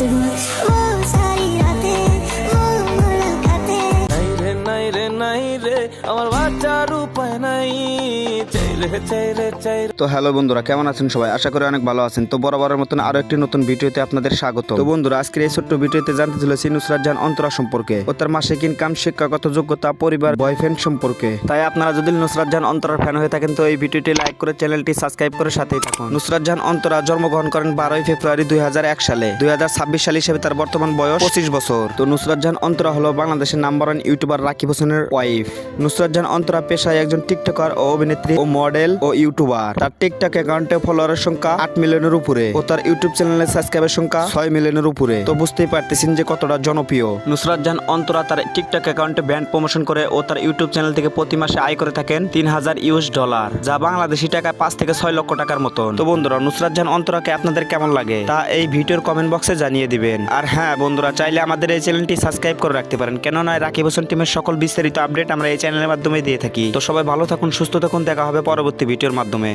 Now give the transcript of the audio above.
वो सारी रातें वो मुलाकातें। নাই রে নাই রে আমার বাঁচার উপায় নাই, চাই রে। তো হ্যালো বন্ধুরা, কেমন আছেন সবাই? আশা করি অনেক ভালো আছেন। তো বরাবরের মতন আরো একটি নতুন ভিডিওতে আপনাদের স্বাগত। তো বন্ধুরা, আজকের এই ছোট্ট ভিডিওতে জানতে চলেছি নুসরাত জাহান অন্তরা সম্পর্কে, ও তার মাসিক ইনকাম, শিক্ষাগত যোগ্যতা, পরিবার, বয়ফ্রেন্ড সম্পর্কে। তাই আপনারা যদি নুসরাত জাহান অন্তরার ফ্যান হয়ে থাকেন তো এই ভিডিওটি লাইক করে চ্যানেলটি সাবস্ক্রাইব করে সাথেই থাকুন। নুসরাত জাহান অন্তরা জন্মগ্রহণ করেন 12 ফেব্রুয়ারি 2001 সালে। 2026 সাল হিসেবে তার বর্তমান বয়স 25 বছর। তো নুসরাত জাহান অন্তরা হলো বাংলাদেশের নাম্বার 1 ইউটিউবার রাকিব হোসেনের ওয়াইফ। নুসরাত জাহান অন্তরা পেশায় একজন টিকটকার ও অভিনেত্রী ও মডেল ও ইউটিউবার। তার টিকটক অ্যাকাউন্টে ফলোয়ারের সংখ্যা 8 মিলিয়নের উপরে ও তার ইউটিউব চ্যানেলে সাবস্ক্রাইবের সংখ্যা 6 মিলিয়নের উপরে। তো বুঝতেই পারতেছেন যে কতটা জনপ্রিয়। নুসরাত জাহান অন্তরা তার টিকটক অ্যাকাউন্টে ব্র্যান্ড প্রমোশন করে ও তার ইউটিউব চ্যানেল থেকে প্রতি মাসে আয় করে থাকেন $3000, যা বাংলাদেশি টাকায় 5 থেকে 6 লক্ষ টাকার মতন। তো বন্ধুরা, নুসরাত জাহান অন্তরাকে আপনাদের কেমন লাগে তা এই ভিডিওর কমেন্ট বক্সে জানিয়ে দিবেন। আর হ্যাঁ বন্ধুরা, চাইলে আমাদের এই চ্যানেলটি সাবস্ক্রাইব করে রাখতে পারেন, কেননা রাকিব হোসেন টিমের সকল বিস্তারিত আপডেট আমরা এই চ্যানেলের মাধ্যমে দিয়ে থাকি। তো সবাই ভালো থাকুন, সুস্থ থাকুন, দেখা হবে পরবর্তী ভিডিওর মাধ্যমে।